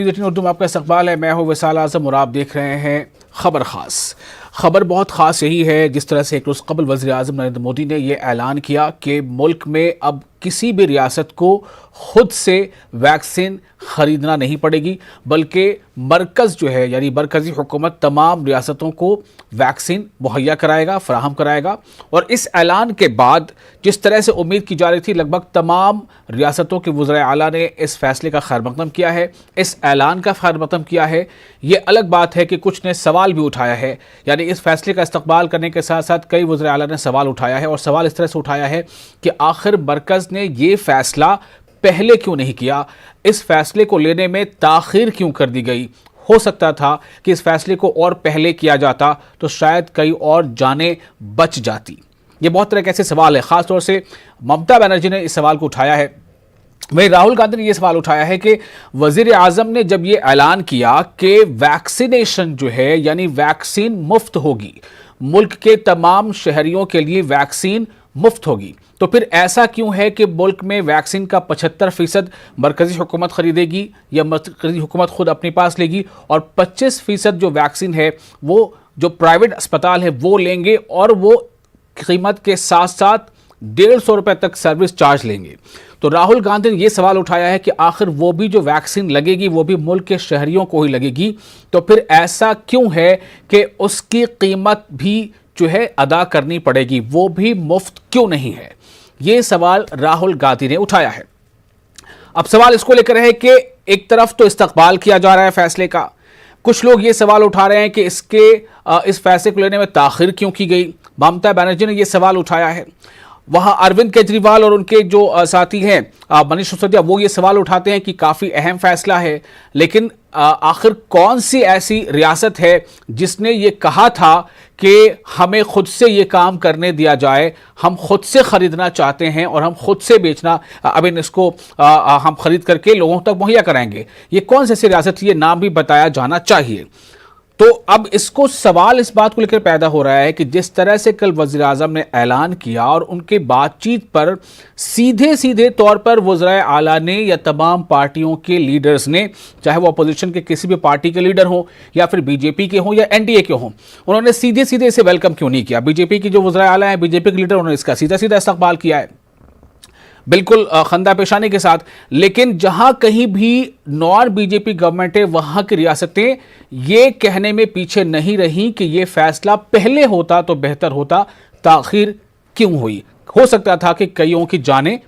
उर्दू में आपका इस्तकबाल है। मैं हूँ विसाल आज़म और आप देख रहे हैं खबर खास। खबर बहुत ख़ास यही है जिस तरह से एक रोज़ कबल वज़ीर आज़म नरेंद्र मोदी ने यह ऐलान किया कि मुल्क में अब किसी भी रियासत को खुद से वैक्सीन ख़रीदना नहीं पड़ेगी, बल्कि मरकज़ जो है यानी मरकज़ी हुकूमत तमाम रियासतों को वैक्सीन मुहैया कराएगा, फराहम कराएगा। और इस ऐलान के बाद जिस तरह से उम्मीद की जा रही थी, लगभग तमाम रियासतों के वज़ीर आला ने इस फैसले का खैर मक़दम किया है, इस ऐलान का खैर मक़दम किया है। ये अलग बात है कि कुछ ने सवाल भी उठाया है, यानी इस फैसले का इस्तक़बाल करने के साथ साथ कई वज़ीर आला ने सवाल उठाया है। और सवाल इस तरह से उठाया है कि आखिर मरकज़ ने ये फैसला पहले क्यों नहीं किया, इस फैसले को लेने में ताख़ीर क्यों कर दी गई। हो सकता था कि इस फैसले को और पहले किया जाता तो शायद कई और जानें बच जाती। ये बहुत तरह के ऐसे सवाल है, ख़ास तौर से ममता बनर्जी ने इस सवाल को उठाया है। वहीं राहुल गांधी ने यह सवाल उठाया है कि वज़ीर आज़म ने जब ये ऐलान किया कि वैक्सीनेशन जो है यानी वैक्सीन मुफ्त होगी, मुल्क के तमाम शहरियों के लिए वैक्सीन मुफ्त होगी, तो फिर ऐसा क्यों है कि मुल्क में वैक्सीन का 75% मरकज़ी हुकूमत खरीदेगी या मरकज़ी हुकूमत खुद अपने पास लेगी और 25% जो वैक्सीन है वो जो प्राइवेट अस्पताल है वो लेंगे और वो कीमत के साथ साथ 150 रुपये तक सर्विस चार्ज लेंगे। तो राहुल गांधी ने यह सवाल उठाया है कि आखिर वो भी जो वैक्सीन लगेगी वो भी मुल्क के शहरियों को ही लगेगी, तो फिर ऐसा क्यों है कि उसकी कीमत भी जो है अदा करनी पड़ेगी, वो भी मुफ्त क्यों नहीं है। ये सवाल राहुल गांधी ने उठाया है। अब सवाल इसको लेकर है कि एक तरफ तो इस्तकबाल किया जा रहा है फैसले का, कुछ लोग ये सवाल उठा रहे हैं कि इस फैसले को लेने में ताख़ीर क्यों की गई। ममता बनर्जी ने यह सवाल उठाया है। वहां अरविंद केजरीवाल और उनके जो साथी हैं मनीष सिसोदिया, वो ये सवाल उठाते हैं कि काफ़ी अहम फैसला है, लेकिन आखिर कौन सी ऐसी रियासत है जिसने ये कहा था कि हमें खुद से ये काम करने दिया जाए, हम खुद से ख़रीदना चाहते हैं और हम खुद से बेचना इसको हम ख़रीद करके लोगों तक मुहैया कराएंगे। ये कौन सी ऐसी रियासत, ये नाम भी बताया जाना चाहिए। तो अब इसको सवाल इस बात को लेकर पैदा हो रहा है कि जिस तरह से कल वज़ीर आज़म ने ऐलान किया और उनके बातचीत पर सीधे सीधे तौर पर वज़ीर आला ने या तमाम पार्टियों के लीडर्स ने, चाहे वो अपोजिशन के किसी भी पार्टी के लीडर हों या फिर बीजेपी के हों या एनडीए के हों, उन्होंने सीधे सीधे इसे वेलकम क्यों नहीं किया। बीजेपी की जो वज़ीर आला हैं, बीजेपी के लीडर, उन्होंने इसका सीधा सीधा इस्तकबाल किया है, बिल्कुल खंदा पेशानी के साथ। लेकिन जहां कहीं भी नॉन बीजेपी गवर्नमेंट है, वहां की रियासतें ये कहने में पीछे नहीं रही कि ये फैसला पहले होता तो बेहतर होता, ताख़ीर क्यों हुई। हो सकता था कि कईयों की जानें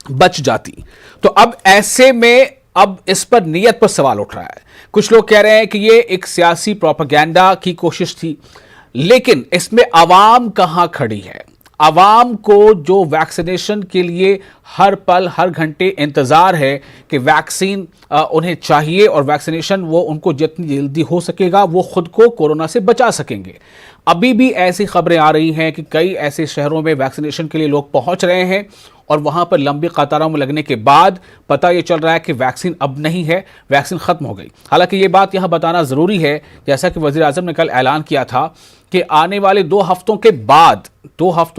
बच जाती। तो अब ऐसे में अब इस पर नीयत पर सवाल उठ रहा है। कुछ लोग कह रहे हैं कि ये एक सियासी प्रोपेगेंडा की कोशिश थी, लेकिन इसमें आवाम कहां खड़ी है। आवाम को जो वैक्सीनेशन के लिए हर पल हर घंटे इंतज़ार है कि वैक्सीन उन्हें चाहिए और वैक्सीनेशन वो उनको जितनी जल्दी हो सकेगा वो खुद को कोरोना से बचा सकेंगे। अभी भी ऐसी खबरें आ रही हैं कि कई ऐसे शहरों में वैक्सीनेशन के लिए लोग पहुंच रहे हैं और वहां पर लंबी कतारों में लगने के बाद पता ये चल रहा है कि वैक्सीन अब नहीं है, वैक्सीन ख़त्म हो गई। हालांकि ये बात यहाँ बताना ज़रूरी है, जैसा कि वज़ीर आज़म ने कल ऐलान किया था कि आने वाले 2 हफ्तों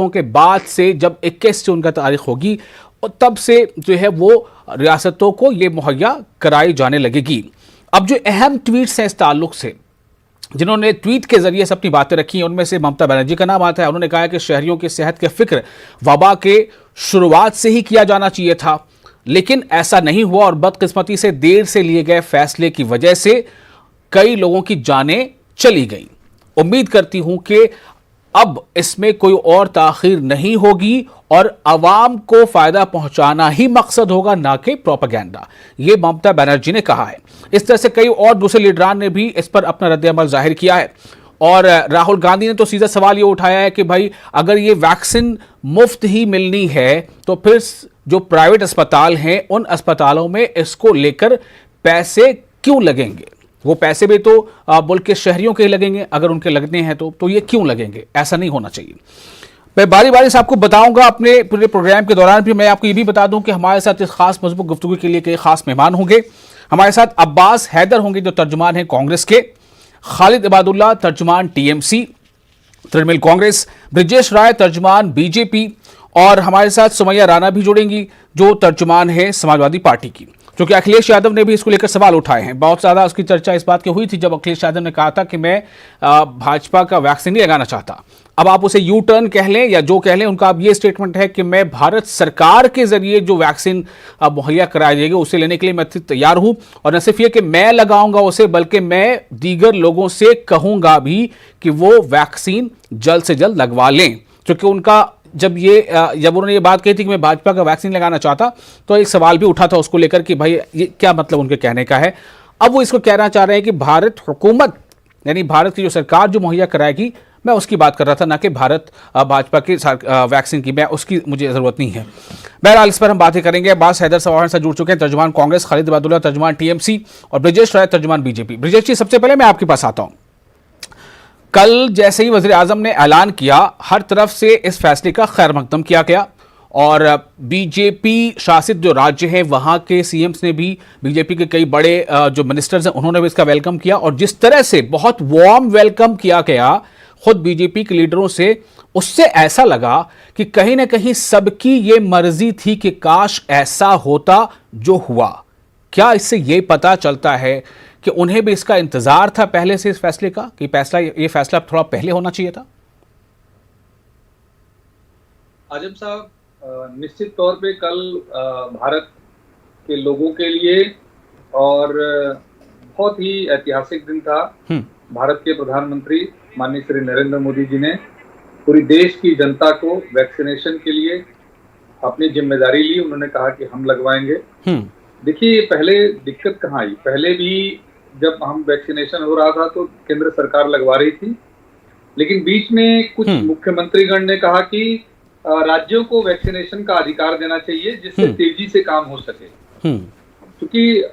के बाद से जब 21 जून का तारीख होगी, तब से जो है वो रियासतों को ये मुहैया कराई जाने लगेगी। अब जो अहम ट्वीट्स हैं इस ताल्लुक से, जिन्होंने ट्वीट के जरिए से अपनी बातें रखी हैं, उनमें से ममता बनर्जी का नाम आता है। उन्होंने कहा कि शहरियों की सेहत की फिक्र वबा के शुरुआत से ही किया जाना चाहिए था, लेकिन ऐसा नहीं हुआ और बदकिस्मती से देर से लिए गए फैसले की वजह से कई लोगों की जानें चली गई। उम्मीद करती हूं कि अब इसमें कोई और ताख़ीर नहीं होगी और अवाम को फायदा पहुंचाना ही मकसद होगा, ना कि प्रोपेगेंडा। ये ममता बनर्जी ने कहा है। इस तरह से कई और दूसरे लीडरान ने भी इस पर अपना रद्द-ए-अमल जाहिर किया है। और राहुल गांधी ने तो सीधा सवाल ये उठाया है कि भाई अगर ये वैक्सीन मुफ्त ही मिलनी है तो फिर जो प्राइवेट अस्पताल हैं उन अस्पतालों में इसको लेकर पैसे क्यों लगेंगे। वो पैसे भी तो मुल्क के शहरियों के ही लगेंगे, अगर उनके लगने हैं तो ये क्यों लगेंगे। ऐसा नहीं होना चाहिए। मैं बारी बारी से आपको बताऊंगा अपने पूरे प्रोग्राम के दौरान भी। मैं आपको ये भी बता दूं कि हमारे साथ इस खास मजबूत गुफ्तगू के लिए कई खास मेहमान होंगे। हमारे साथ अब्बास हैदर होंगे जो तर्जुमान हैं कांग्रेस के, खालिद इबादुल्लाह तर्जुमान टीएमसी तृणमूल कांग्रेस, ब्रिजेश राय तर्जुमान बीजेपी और हमारे साथ सुमैया राना भी जुड़ेंगी जो तर्जुमान है समाजवादी पार्टी की। क्योंकि अखिलेश यादव ने भी इसको लेकर सवाल उठाए हैं। बहुत ज़्यादा उसकी चर्चा इस बात की हुई थी जब अखिलेश यादव ने कहा था कि मैं भाजपा का वैक्सीन नहीं लगाना चाहता। अब आप उसे यू टर्न कह लें या जो कह लें, उनका अब ये स्टेटमेंट है कि मैं भारत सरकार के जरिए जो वैक्सीन मुहैया कराई जाएगी उसे लेने के लिए मैं तैयार हूं, और न सिर्फ ये कि मैं लगाऊंगा उसे, बल्कि मैं दीगर लोगों से कहूंगा भी कि वो वैक्सीन जल्द से जल्द लगवा लें। क्योंकि उनका जब उन्होंने ये बात कही थी कि मैं भाजपा का वैक्सीन लगाना चाहता, तो एक सवाल भी उठा था उसको लेकर कि भाई ये क्या मतलब उनके कहने का है। अब वो इसको कहना चाह रहे हैं कि भारत हुकूमत यानी भारत की जो सरकार जो मुहैया कराएगी, मैं उसकी बात कर रहा था, ना कि भारत भाजपा की वैक्सीन की, मैं उसकी मुझे ज़रूरत नहीं है। बहरहाल इस पर हम बातें करेंगे। अब्बास हैदर सवाल से जुड़ चुके हैं, तर्जुमान कांग्रेस, खालिद इबादुल्लाह तर्जुमान टीएमसी और ब्रिजेश राय तर्जुमान बीजेपी। ब्रिजेश जी, सबसे पहले मैं आपके पास आता हूँ। कल जैसे ही वज़ीर आज़म ने ऐलान किया, हर तरफ से इस फैसले का खैर मकदम किया गया और बीजेपी शासित जो राज्य हैं वहाँ के सीएम्स ने भी, बीजेपी के कई बड़े जो मिनिस्टर्स हैं उन्होंने भी इसका वेलकम किया, और जिस तरह से बहुत वार्म वेलकम किया गया खुद बीजेपी के लीडरों से, उससे ऐसा लगा कि कहीं ना कहीं सबकी ये मर्जी थी कि काश ऐसा होता जो हुआ। क्या इससे ये पता चलता है कि उन्हें भी इसका इंतजार था पहले से इस फैसले का, कि ये फैसला थोड़ा पहले होना चाहिए था? आजम साहब, निश्चित तौर पे कल भारत के लोगों के लिए और बहुत ही ऐतिहासिक दिन था। भारत के प्रधानमंत्री माननीय श्री नरेंद्र मोदी जी ने पूरी देश की जनता को वैक्सीनेशन के लिए अपनी जिम्मेदारी ली। उन्होंने कहा कि हम लगवाएंगे। देखिए, पहले दिक्कत कहाँ आई? पहले भी जब हम वैक्सीनेशन हो रहा था तो केंद्र सरकार लगवा रही थी, लेकिन बीच में कुछ मुख्यमंत्रीगण ने कहा कि राज्यों को वैक्सीनेशन का अधिकार देना चाहिए जिससे तेजी से काम हो सके। क्योंकि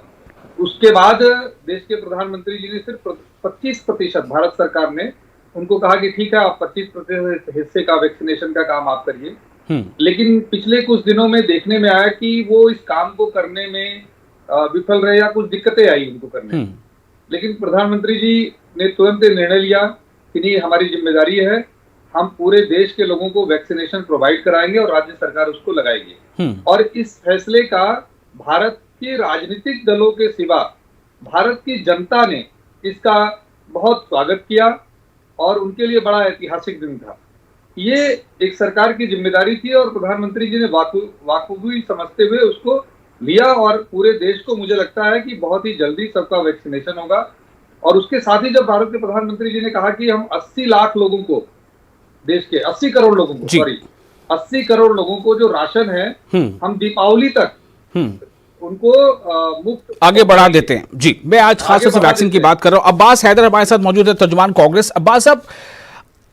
उसके बाद देश के प्रधानमंत्री जी ने सिर्फ 25% भारत सरकार ने उनको कहा कि ठीक है, आप 25% हिस्से का वैक्सीनेशन का काम आप करिए। लेकिन पिछले कुछ दिनों में देखने में आया कि वो इस काम को करने में विफल रहे या कुछ दिक्कतें आई उनको करने में। लेकिन प्रधानमंत्री जी ने तुरंत निर्णय लिया कि नहीं, हमारी जिम्मेदारी है, हम पूरे देश के लोगों को वैक्सीनेशन प्रोवाइड कराएंगे और राज्य सरकार उसको लगाएगी। और इस फैसले का भारत के राजनीतिक दलों के सिवा भारत की जनता ने इसका बहुत स्वागत किया और उनके लिए बड़ा ऐतिहासिक दिन था। ये एक सरकार की जिम्मेदारी थी और प्रधानमंत्री जी ने वाकूबी समझते हुए उसको लिया, और पूरे देश को मुझे लगता है कि बहुत ही जल्दी सबका वैक्सीनेशन होगा। और उसके साथ ही जब भारत के प्रधानमंत्री जी ने कहा कि हम 80 लाख लोगों को, देश के 80 करोड़ लोगों को, 80 करोड़ लोगों को जो राशन है हम दीपावली तक उनको मुफ्त आगे बढ़ा देते हैं। जी, मैं आज खास तौर से वैक्सीन की बात कर रहा हूं। अब्बास हैदर हमारे साथ मौजूद है, तर्जुमान कांग्रेस। अब्बास साहब,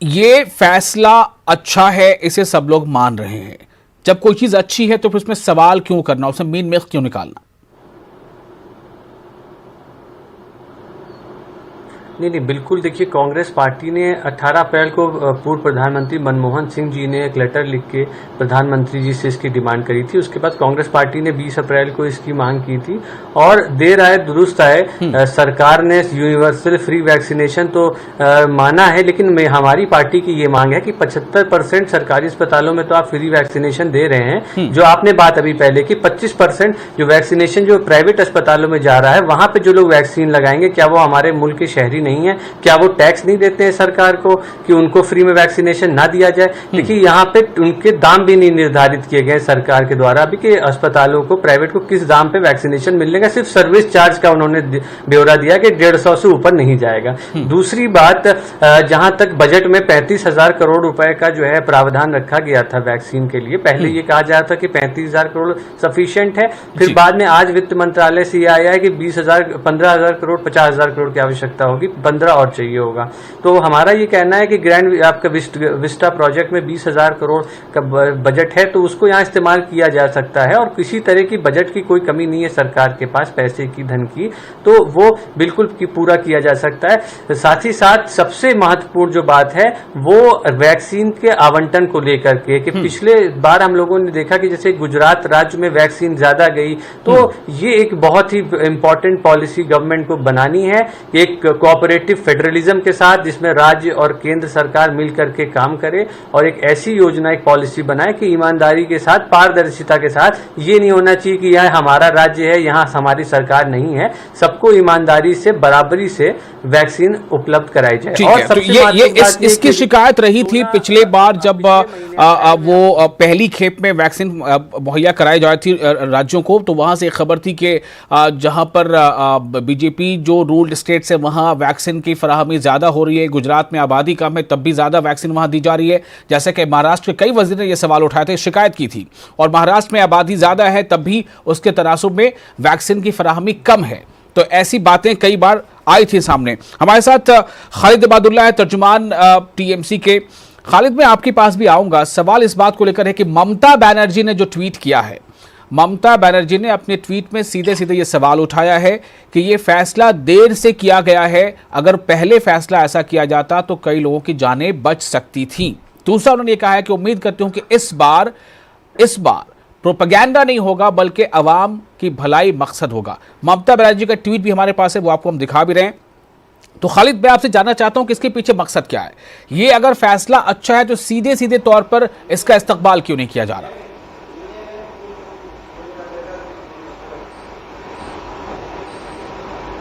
ये फैसला अच्छा है, इसे सब लोग मान रहे हैं। जब कोई चीज अच्छी है तो फिर उसमें सवाल क्यों करना, उसमें मीन मिल्क क्यों निकालना? नहीं, बिल्कुल। देखिए, कांग्रेस पार्टी ने 18 अप्रैल को पूर्व प्रधानमंत्री मनमोहन सिंह जी ने एक लेटर लिख के प्रधानमंत्री जी से इसकी डिमांड करी थी। उसके बाद कांग्रेस पार्टी ने 20 अप्रैल को इसकी मांग की थी, और देर आए दुरुस्त आए, सरकार ने यूनिवर्सल फ्री वैक्सीनेशन तो माना है, लेकिन हमारी पार्टी की ये मांग है कि 75% सरकारी अस्पतालों में तो आप फ्री वैक्सीनेशन दे रहे हैं। जो आपने बात अभी पहले की 25% जो वैक्सीनेशन जो प्राइवेट अस्पतालों में जा रहा है, वहां पे जो लोग वैक्सीन लगाएंगे, क्या वो हमारे मुल्क के शहरी नहीं है? क्या वो टैक्स नहीं देते हैं सरकार को कि उनको फ्री में वैक्सीनेशन ना दिया जाए? देखिए, यहाँ पे उनके दाम भी नहीं निर्धारित किए गए सरकार के द्वारा अभी कि अस्पतालों को, प्राइवेट को किस दाम पे वैक्सीनेशन मिलने का। सिर्फ सर्विस चार्ज का उन्होंने ब्यौरा दिया कि 150 से ऊपर नहीं जाएगा। दूसरी बात, जहां तक बजट में 35,000 करोड़ रुपए का जो है प्रावधान रखा गया था वैक्सीन के लिए, पहले ये कहा जा रहा था कि 35,000 करोड़ सफिशिएंट है, फिर बाद में आज वित्त मंत्रालय से यह आया है कि 15,000 करोड़ 50,000 करोड़ की आवश्यकता होगी, 15 और चाहिए होगा। तो हमारा ये कहना है कि ग्रैंड आपका विस्टा प्रोजेक्ट में 20,000 करोड़ का बजट है, तो उसको यहाँ इस्तेमाल किया जा सकता है, और किसी तरह की बजट की कोई कमी नहीं है सरकार के पास पैसे की, धन की, तो वो बिल्कुल पूरा किया जा सकता है। साथ ही साथ सबसे महत्वपूर्ण जो बात है वो वैक्सीन के आवंटन को लेकर के, कि पिछले बार हम लोगों ने देखा कि जैसे गुजरात राज्य में वैक्सीन ज्यादा गई, तो ये एक बहुत ही इंपॉर्टेंट पॉलिसी गवर्नमेंट को बनानी है, एक कोऑपरेटिव फेडरलिज्म के साथ, जिसमें राज्य और केंद्र सरकार मिल करके काम करे और एक ऐसी योजना, एक पॉलिसी बनाए कि ईमानदारी के साथ, पारदर्शिता के साथ, ये नहीं होना चाहिए कि यह हमारा राज्य है, यहाँ हमारी सरकार नहीं है, सबको ईमानदारी से, बराबरी से वैक्सीन उपलब्ध कराई जाए। और तो इसकी शिकायत रही थी पिछले बार जब वो पहली खेप में वैक्सीन मुहैया कराई जा रही थी राज्यों को, तो वहां से एक खबर थी कि जहां पर बीजेपी जो रूल्ड स्टेट्स है वहां वैक्सीन की फराहमी ज्यादा हो रही है, गुजरात में आबादी कम है तब भी ज्यादा वैक्सीन वहां दी जा रही है। जैसे कि महाराष्ट्र के कई वजीर ने यह सवाल उठाए थे, शिकायत की थी, और महाराष्ट्र में आबादी ज्यादा है तब भी उसके तनासुब में वैक्सीन की फराहमी कम है। तो ऐसी बातें कई बार आई थी सामने। हमारे साथ खालिद इबादुल्ला है, तर्जुमान टीएमसी के। खालिद, मैं आपके पास भी आऊंगा। सवाल इस बात को लेकर है कि ममता बनर्जी ने जो ट्वीट किया है, ममता बनर्जी ने अपने ट्वीट में सीधे सीधे ये सवाल उठाया है कि ये फैसला देर से किया गया है, अगर पहले फैसला ऐसा किया जाता तो कई लोगों की जानें बच सकती थी। दूसरा, उन्होंने ये कहा है कि उम्मीद करती हूं कि इस बार प्रोपेगेंडा नहीं होगा बल्कि अवाम की भलाई मकसद होगा। ममता बनर्जी का ट्वीट भी हमारे पास है, वो आपको हम दिखा भी रहे हैं। तो खालिद, मैं आपसे जानना चाहता हूं कि इसके पीछे मकसद क्या है? ये अगर फैसला अच्छा है तो सीधे सीधे तौर पर इसका इस्तकबाल क्यों नहीं किया जा रहा?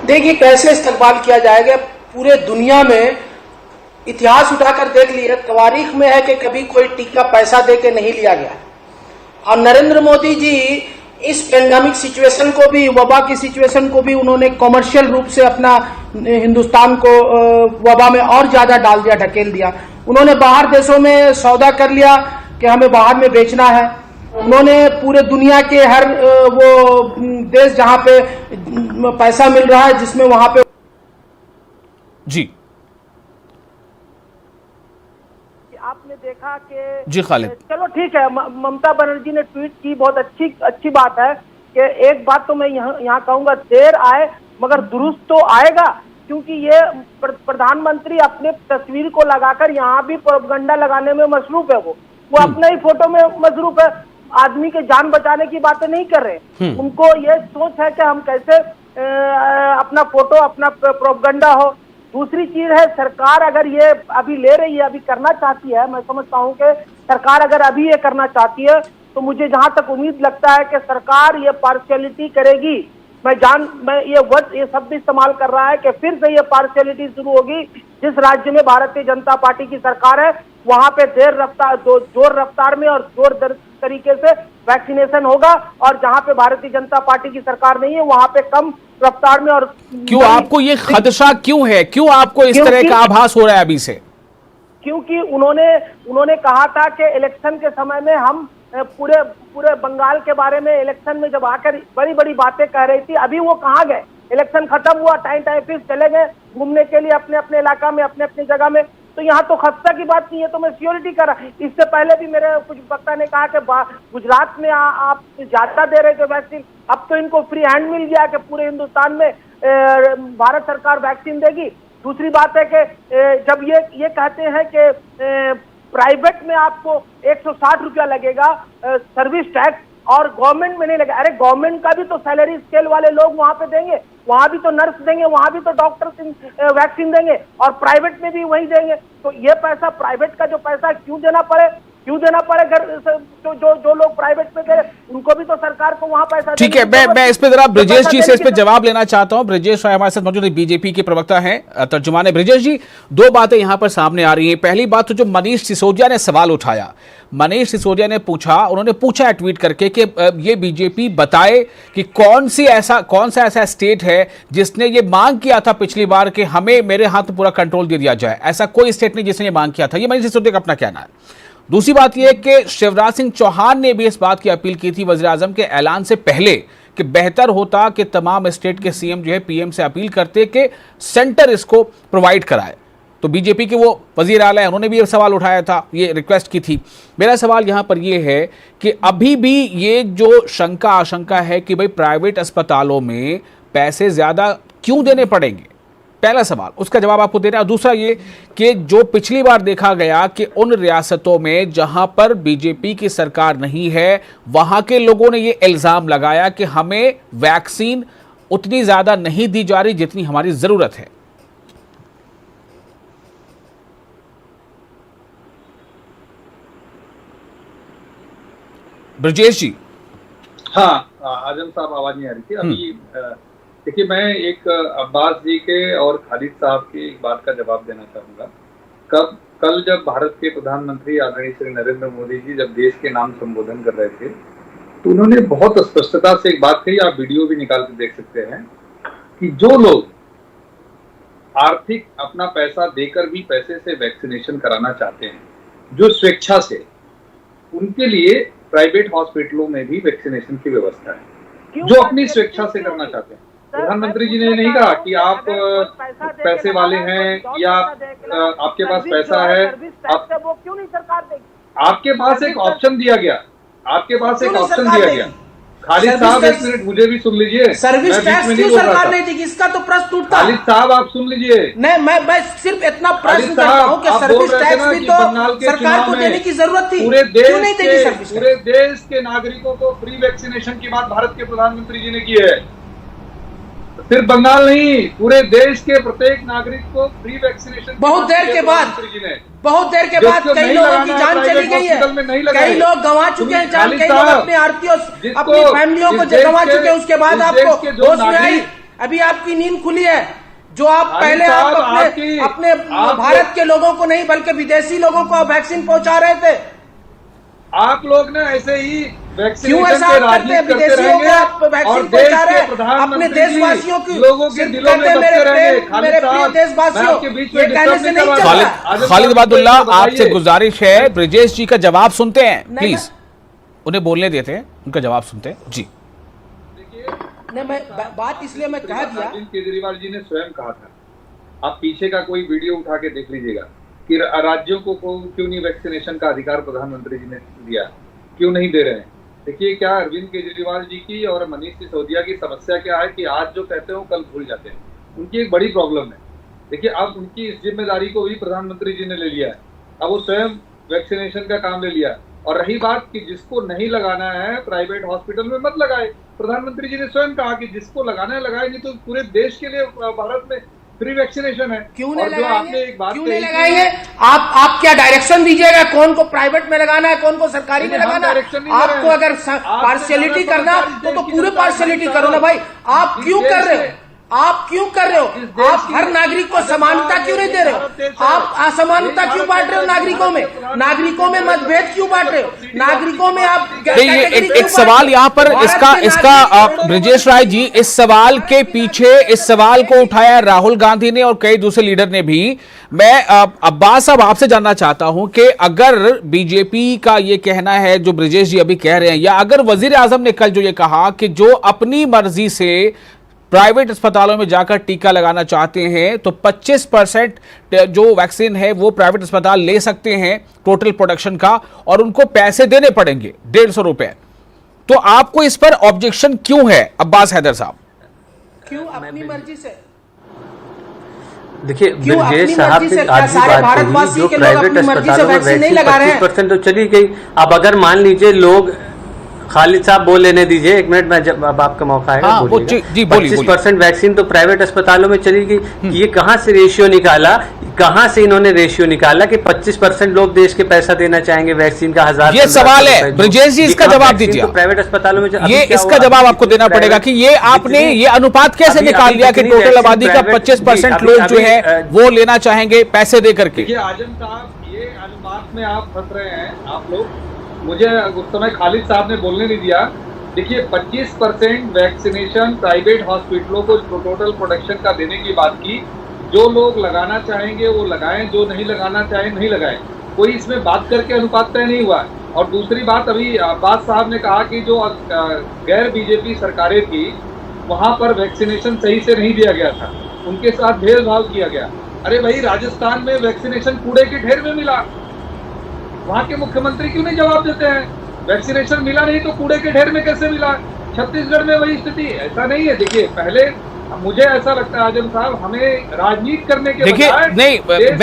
देखिए, कैसे इस्तकबाल किया जाएगा। पूरे दुनिया में इतिहास उठाकर देख लिया, तवारीख में है कि कभी कोई टीका पैसा दे के नहीं लिया गया। और नरेंद्र मोदी जी इस पेंडेमिक सिचुएशन को भी, वबा की सिचुएशन को भी उन्होंने कमर्शियल रूप से अपना हिंदुस्तान को वबा में और ज्यादा डाल दिया, ढकेल दिया। उन्होंने बाहर देशों में सौदा कर लिया कि हमें बाहर में बेचना है। उन्होंने पूरे दुनिया के हर वो देश जहां पे पैसा मिल रहा है, जिसमें वहां पे जी आपने देखा कि जी खालिद, चलो ठीक है, ममता बनर्जी ने ट्वीट की, बहुत अच्छी बात है कि एक बात तो मैं यहाँ कहूंगा, देर आए मगर दुरुस्त तो आएगा, क्योंकि ये प्रधानमंत्री अपने तस्वीर को लगाकर यहाँ भी प्रोपगंडा लगाने में मसरूफ है। वो अपने ही फोटो में मसरूफ है, आदमी के जान बचाने की बातें नहीं कर रहे। उनको ये सोच है कि हम कैसे अपना फोटो, अपना प्रोपगंडा हो। दूसरी चीज है, सरकार अगर ये अभी ले रही है, अभी करना चाहती है, मैं समझता हूँ कि सरकार अगर अभी ये करना चाहती है तो मुझे जहां तक उम्मीद लगता है कि सरकार ये पार्शियलिटी करेगी। मैं ये शब्द इस्तेमाल कर रहा है कि फिर से ये पार्शियलिटी शुरू होगी। जिस राज्य में भारतीय जनता पार्टी की सरकार है वहां पे जोर रफ्तार में और जोर तरीके से वैक्सीनेशन होगा, और जहां पे भारतीय जनता पार्टी की सरकार नहीं है वहां पे कम रफ्तार में। और क्यों आपको ये खदशा क्यों है, क्यों आपको इस तरह का आभास हो रहा है अभी से? क्योंकि उन्होंने कहा था कि इलेक्शन के समय में हम पूरे बंगाल के बारे में इलेक्शन में जब आकर बड़ी बड़ी बातें कह रही थी। अभी वो कहाँ गए? इलेक्शन खत्म हुआ, टाइम चले गए घूमने के लिए अपने अपने इलाका में, अपने अपने जगह में। तो यहाँ तो खदशा की बात नहीं है, तो मैं सियोरिटी कर रहा। इससे पहले भी मेरे कुछ वक्ता ने कहा कि गुजरात में आप ज्यादा दे रहे थे वैक्सीन, अब तो इनको फ्री हैंड मिल गया कि पूरे हिंदुस्तान में भारत सरकार वैक्सीन देगी। दूसरी बात है कि जब ये कहते हैं कि प्राइवेट में आपको 160 रुपया लगेगा सर्विस टैक्स और गवर्नमेंट में नहीं लगेगा। अरे गवर्नमेंट का भी तो सैलरी स्केल वाले लोग वहां पे देंगे, वहां भी तो नर्स देंगे, वहां भी तो डॉक्टर वैक्सीन देंगे, और प्राइवेट में भी वही देंगे। तो ये पैसा, प्राइवेट का जो पैसा क्यों देना पड़े? घर जो लोग प्राइवेट में दे रहे उनको भी तो सरकार को वहां पैसा। ठीक है, मैं इस पे जरा ब्रिजेश जी से इस पे जवाब लेना चाहता हूं। ब्रिजेश राय हमारे साथ मौजूद है, बीजेपी के प्रवक्ता हैं, तर्जुमान है। ब्रिजेश जी, दो बातें यहां पर सामने आ रही हैं। पहली बात तो जो मनीष सिसोदिया ने सवाल उठाया, मनीष सिसोदिया ने उन्होंने पूछा है ट्वीट करके कि ये बीजेपी बताए कि कौन सा ऐसा स्टेट है जिसने ये मांग किया था पिछली बार कि हमें मेरे हाथ में पूरा कंट्रोल दे दिया जाए। ऐसा कोई स्टेट नहीं जिसने ये मांग किया था। ये मनीष सिसोदिया का अपना कहना है। दूसरी बात यह कि शिवराज सिंह चौहान ने भी इस बात की अपील की थी वज़ीर आज़म के ऐलान से पहले कि बेहतर होता कि तमाम स्टेट के सीएम जो है पीएम से अपील करते कि सेंटर इसको प्रोवाइड कराए। तो बीजेपी के वो वज़ीर आला है, उन्होंने भी ये सवाल उठाया था, ये रिक्वेस्ट की थी। मेरा सवाल यहाँ पर ये है कि अभी भी ये जो आशंका है कि भाई प्राइवेट अस्पतालों में पैसे ज़्यादा क्यों देने पड़ेंगे, पहला सवाल, उसका जवाब आपको देना है। दूसरा ये कि जो पिछली बार देखा गया कि उन रियासतों में जहां पर बीजेपी की सरकार नहीं है वहां के लोगों ने ये इल्जाम लगाया कि हमें वैक्सीन उतनी ज्यादा नहीं दी जा रही जितनी हमारी जरूरत है। ब्रजेश जी। हाँ, आजम साहब आवाज नहीं आ रही थी अभी। देखिए, मैं एक अब्बास जी के और खालिद साहब की एक बात का जवाब देना चाहूंगा। कल जब भारत के प्रधानमंत्री आदरणीय श्री नरेंद्र मोदी जी जब देश के नाम संबोधन कर रहे थे, तो उन्होंने बहुत स्पष्टता से एक बात कही, आप वीडियो भी निकाल के देख सकते हैं, कि जो लोग आर्थिक अपना पैसा देकर भी पैसे से वैक्सीनेशन कराना चाहते हैं, जो स्वेच्छा से, उनके लिए प्राइवेट हॉस्पिटलों में भी वैक्सीनेशन की व्यवस्था है, जो अपनी स्वेच्छा से करना चाहते हैं। प्रधानमंत्री जी ने नहीं कहा कि आप पैसे वाले हैं या आपके पास पैसा है, वो क्यों नहीं सरकार देगी? आपके पास एक ऑप्शन दिया गया, आपके पास एक ऑप्शन दिया गया। खालिद साहब, एक मिनट मुझे भी सुन लीजिए। सर्विस टैक्स क्यों सरकार नहीं देगी? इसका तो प्रश्न उठता है। खालिद साहब, आप सुन लीजिए। नहीं, मैं सिर्फ इतना प्रश्न करता हूँ कि सर्विस टैक्स भी तो सरकार को देने की जरूरत थी, क्यों नहीं देगी सर्विस? पूरे देश के नागरिकों को फ्री वैक्सीनेशन की बात भारत के प्रधानमंत्री जी ने की है। सिर्फ बंगाल नहीं, पूरे देश के प्रत्येक नागरिक को फ्री वैक्सीनेशन बहुत देर के बाद कई लोगों की जान चली गई है, कई लोग गंवा चुके हैं जान, कई लोग अपने आर्थियों अपनी फैमिलियों को गंवा चुके हैं। उसके बाद आपको होश में आई, अभी आपकी नींद खुली है। जो आप पहले आप अपने भारत के लोगों को नहीं बल्कि विदेशी लोगों को वैक्सीन पहुंचा रहे थे। आप लोग ना ऐसे ही क्यों ऐसा करते हैं? विदेशियों को आप वैक्सीन पहुंचा रहे हैं, अपने देशवासियों की लोगों के दिलों में मेरे प्रिय देशवासियों, ये कहने से नहीं चलता। खालिद इबादुल्ला, आपसे गुजारिश है, ब्रजेश जी का जवाब सुनते हैं प्लीज, उन्हें बोलने देते हैं, उनका जवाब सुनते हैं जी। नहीं, मैं बात इसलिए मैं कह दिया, अरविंद केजरीवाल जी ने स्वयं कहा था, आप पीछे का कोई वीडियो उठा के देख लीजिएगा, कि राज्यों को क्यों नहीं वैक्सीनेशन का अधिकार प्रधानमंत्री जी ने दिया, क्यों नहीं दे रहे हैं। देखिए, क्या अरविंद केजरीवाल जी की और मनीष सिसोदिया की समस्या क्या है कि आज जो कहते हैं वो कल भूल जाते हैं। उनकी एक बड़ी प्रॉब्लम है। देखिए, अब उनकी इस जिम्मेदारी को भी प्रधानमंत्री जी ने ले लिया है, अब वो स्वयं वैक्सीनेशन का काम ले लिया। और रही बात कि जिसको नहीं लगाना है प्राइवेट हॉस्पिटल में मत लगाए, प्रधानमंत्री जी ने स्वयं कहा कि जिसको लगाना है लगाए, नहीं तो पूरे देश के लिए भारत में फ्री वैक्सीनेशन है। क्यों नहीं लगाएंगे? क्यों नहीं लगाएंगे? आप क्या डायरेक्शन दीजिएगा कौन को प्राइवेट में लगाना है, कौन को सरकारी में लगाना है? आपको अगर पार्शियलिटी करना तो पूरे पार्शियलिटी करो ना भाई। आप क्यों कर रहे हो? आप क्यों कर रहे हो? आप हर नागरिक को समानता क्यों नहीं दे रहे हो? आप असमानता क्यों बांट रहे हो नागरिकों में? नागरिकों में मतभेद क्यों बांट रहे हो? नागरिकों में आप एक सवाल यहाँ पर इसका ब्रजेश राय जी, इस सवाल के पीछे इस सवाल को उठाया राहुल गांधी ने और कई दूसरे लीडर ने भी। मैं अब्बास साहब आपसे जानना चाहता हूं कि अगर बीजेपी का ये कहना है जो ब्रजेश जी अभी कह रहे हैं, या अगर वजीर आजम ने कल जो ये कहा कि जो अपनी मर्जी से प्राइवेट अस्पतालों में जाकर टीका लगाना चाहते हैं तो 25% जो वैक्सीन है वो प्राइवेट अस्पताल ले सकते हैं टोटल प्रोडक्शन का, और उनको पैसे देने पड़ेंगे 150 रुपए, तो आपको इस पर ऑब्जेक्शन क्यों है ब्रजेश हैदर साहब? क्यों अपनी मर्जी से? देखिए, ब्रजेश साहब की आज सारे भारतवासी जो के लोग प्राइवेट अपनी मर्जी से अस्पतालों में वैक्सीन नहीं लगा रहे हैं। 25% तो चली गई। अब अगर मान लीजिए लोग, खालिद साहब बोल लेने दीजिए एक मिनट, मैं जब अब आपका मौका आएगा हाँ, बोलिएगा। जी, बोलिए। 25% वैक्सीन तो प्राइवेट अस्पतालों में चली गई। ये कहाँ से रेशियो निकाला, कहाँ से इन्होंने रेशियो निकाला कि 25% लोग देश के पैसा देना चाहेंगे वैक्सीन का? 1000 ये सवाल है ब्रजेश जी, इसका जवाब दीजिए। तो प्राइवेट अस्पतालों में ये इसका जवाब आपको देना पड़ेगा कि ये आपने ये अनुपात कैसे निकाल लिया कि टोटल आबादी का 25% लोग जो है वो लेना चाहेंगे पैसे दे करके? आजम साहब, ये अनुपात में आप फंस रहे हैं आप लोग। मुझे उस समय खालिद साहब ने बोलने नहीं दिया। देखिए, 25% वैक्सीनेशन प्राइवेट हॉस्पिटलों को टोटल प्रोडक्शन का देने की बात की। जो लोग लगाना चाहेंगे वो लगाएं, जो नहीं लगाना चाहें नहीं लगाएं। कोई इसमें बात करके अनुपात तय नहीं हुआ। और दूसरी बात, अभी अब्बास साहब ने कहा कि जो गैर बीजेपी सरकारें थी वहां पर वैक्सीनेशन सही से नहीं दिया गया था, उनके साथ भेदभाव किया गया। अरे भाई, राजस्थान में वैक्सीनेशन कूड़े के ढेर में मिला, वहां के मुख्यमंत्री क्यों नहीं जवाब देते हैं? वैक्सीनेशन मिला नहीं तो कूड़े के ढेर में कैसे मिला? छत्तीसगढ़ में वही स्थिति। ऐसा नहीं है। देखिए, पहले मुझे ऐसा लगता है आजम साहब, हमें राजनीति करने के देखिए नहीं,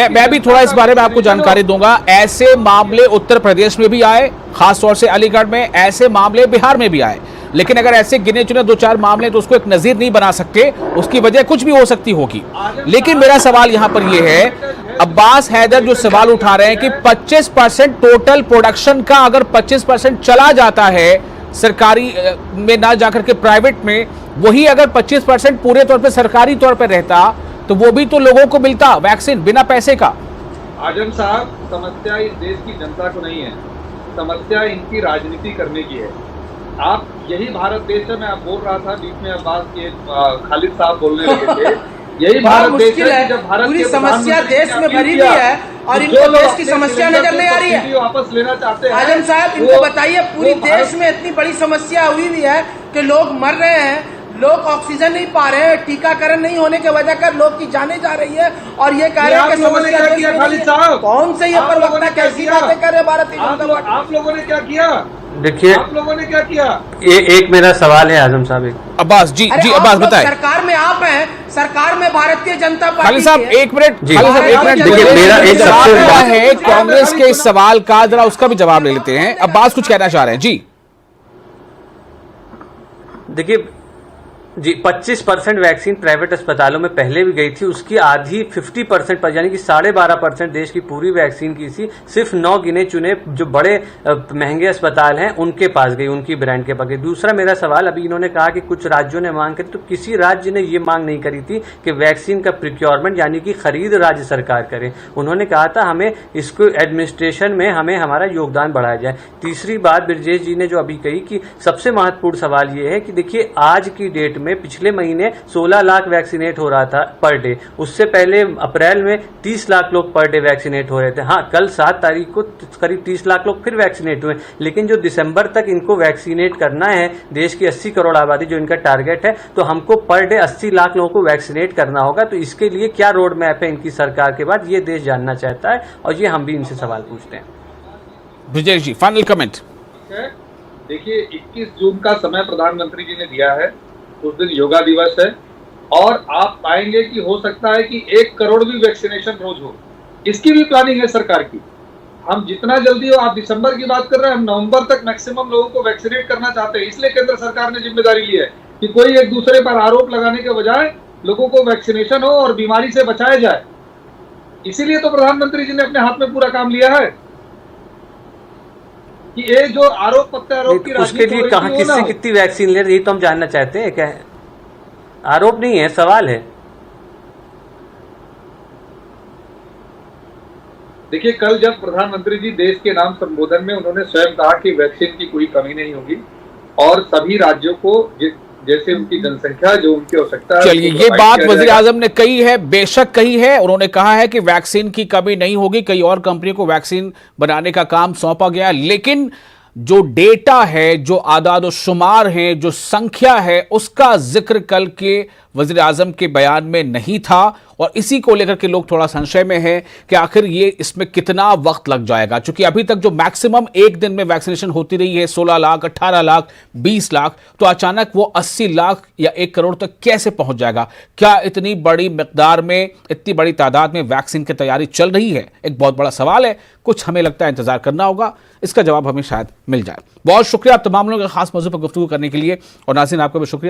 मैं भी थोड़ा इस बारे में आपको जानकारी दूंगा। ऐसे मामले उत्तर प्रदेश में भी आए, खासतौर से अलीगढ़ में, ऐसे मामले बिहार में भी आए, लेकिन अगर ऐसे गिने चुने 2-4 मामले तो उसको एक नजीर नहीं बना सकते, उसकी वजह कुछ भी हो सकती होगी। लेकिन मेरा सवाल यहां पर यह है, अब्बास हैदर जो सवाल उठा रहे हैं कि 25% टोटल प्रोडक्शन का अगर 25% चला जाता है सरकारी में ना जाकर के प्राइवेट में, वही अगर 25% पूरे तौर पे सरकारी तौर पे रहता तो वो भी तो लोगों को मिलता वैक्सीन बिना पैसे का। आजम साहब, समस्या इस देश की जनता को नहीं है, समस्या इनकी राजनीति करने की है। आप यही भारत देश है, मैं आप बोल रहा था बीच में अब्बास के खालिद साहब बोलने लगे थे, यही भारत देश है जब भारत पूरी के समस्या देश में भरी हुई है और इनको देश की समस्या नजर नहीं आ रही है। वापस लेना चाहते हैं आजम साहब, इनको बताइए, पूरी देश में इतनी बड़ी समस्या हुई हुई है कि लोग मर रहे हैं, लोग ऑक्सीजन नहीं पा रहे हैं, टीकाकरण नहीं होने की वजह कर लोग की जाने जा रही है और ये कह रहे हैं कि समस्या कौन से ये प्रवक्ता कैसी बातें कर रहे भारतीय जनता पार्टी? आप लोगों ने क्या किया? देखिए, आप लोगों ने क्या किया? एक मेरा सवाल है आजम साहब, एक अब्बास जी अब्बास बताएं। सरकार में आप हैं, सरकार में भारतीय जनता पार्टी। खालिद साहब एक मिनट, खालिद साहब एक मिनट, देखिए मेरा एक सवाल सबसे क्या है कांग्रेस के इस सवाल का, जरा उसका भी जवाब ले लेते हैं। अब्बास कुछ कहना चाह रहे हैं जी। देखिए जी, 25% वैक्सीन प्राइवेट अस्पतालों में पहले भी गई थी, उसकी आधी 50% पर यानी कि 12.5% देश की पूरी वैक्सीन की थी सिर्फ 9 गिने चुने जो बड़े महंगे अस्पताल हैं उनके पास गई, उनकी ब्रांड के पास गई। दूसरा मेरा सवाल, अभी इन्होंने कहा कि कुछ राज्यों ने मांग करी, तो किसी राज्य ने ये मांग नहीं करी थी कि वैक्सीन का प्रिक्योरमेंट यानी कि खरीद राज्य सरकार करे। उन्होंने कहा था हमें इसको एडमिनिस्ट्रेशन में हमें हमारा योगदान बढ़ाया जाए। तीसरी बात ब्रजेश जी ने जो अभी कही कि सबसे महत्वपूर्ण सवाल ये है कि देखिए आज की डेट में पिछले महीने 16 लाख वैक्सीनेट हो रहा था पर डे, उससे पहले अप्रैल में 30 लाख लोग पर डे वैक्सीनेट हो रहे थे। हाँ, कल 7 तारीख को करीब 30 लाख लोग फिर वैक्सीनेट हुए, लेकिन जो दिसंबर तक इनको वैक्सीनेट करना है, देश की 80 करोड़ आबादी जो इनका टारगेट है, तो हमको पर डे 80 लाख लोगों को वैक्सीनेट करना होगा। तो इसके लिए क्या रोड मैप है इनकी सरकार के बाद, ये देश जानना चाहता है और ये हम भी इनसे सवाल पूछते हैं। ब्रजेश जी फाइनल कमेंट। देखिए 21 जून का समय प्रधानमंत्री जी ने दिया है, उस दिन योगा दिवस है और आप पाएंगे कि हो सकता है कि 1 करोड़ भी वैक्सीनेशन रोज हो, इसकी भी प्लानिंग है सरकार की। हम जितना जल्दी हो, आप दिसंबर की बात कर रहे हैं, हम नवंबर तक मैक्सिमम लोगों को वैक्सीनेट करना चाहते हैं। इसलिए केंद्र सरकार ने जिम्मेदारी ली है कि कोई एक दूसरे पर आरोप लगाने के बजाय लोगों को वैक्सीनेशन हो और बीमारी से बचाया जाए। इसीलिए तो प्रधानमंत्री जी ने अपने हाथ में पूरा काम लिया है कि ये जो आरोप प्रत्यारोप की उसके लिए कहां किससे कितनी वैक्सीन ले रही, तो हम जानना चाहते हैं। क्या है? आरोप नहीं है, सवाल है। देखिए, कल जब प्रधानमंत्री जी देश के नाम संबोधन में उन्होंने स्वयं कहा कि वैक्सीन की कोई कमी नहीं होगी और सभी राज्यों को जैसे उनकी जनसंख्या जो उनकी आवश्यकता है। चलिए, ये बात वजीर आजम ने कही है, बेशक कही है। उन्होंने कहा है कि वैक्सीन की कमी नहीं होगी, कई और कंपनी को वैक्सीन बनाने का काम सौंपा गया, लेकिन जो डेटा है, जो आदाद और शुमार है, जो संख्या है, उसका जिक्र कल के वजीर आजम के बयान में नहीं था और इसी को लेकर के लोग थोड़ा संशय में हैं कि आखिर ये इसमें कितना वक्त लग जाएगा। क्योंकि अभी तक जो मैक्सिमम एक दिन में वैक्सीनेशन होती रही है 16 लाख, 18 लाख, 20 लाख, तो अचानक वो 80 लाख या 1 करोड़ तक कैसे पहुंच जाएगा? क्या इतनी बड़ी मिकदार में, इतनी बड़ी तादाद में वैक्सीन की तैयारी चल रही है? एक बहुत बड़ा सवाल है। कुछ हमें लगता है इंतजार करना होगा, इसका जवाब हमें शायद मिल जाए। बहुत शुक्रिया आप तमाम लोगों के खास मौजू पर गुफ्तगू करने के लिए और नाज़रीन आपका भी शुक्रिया।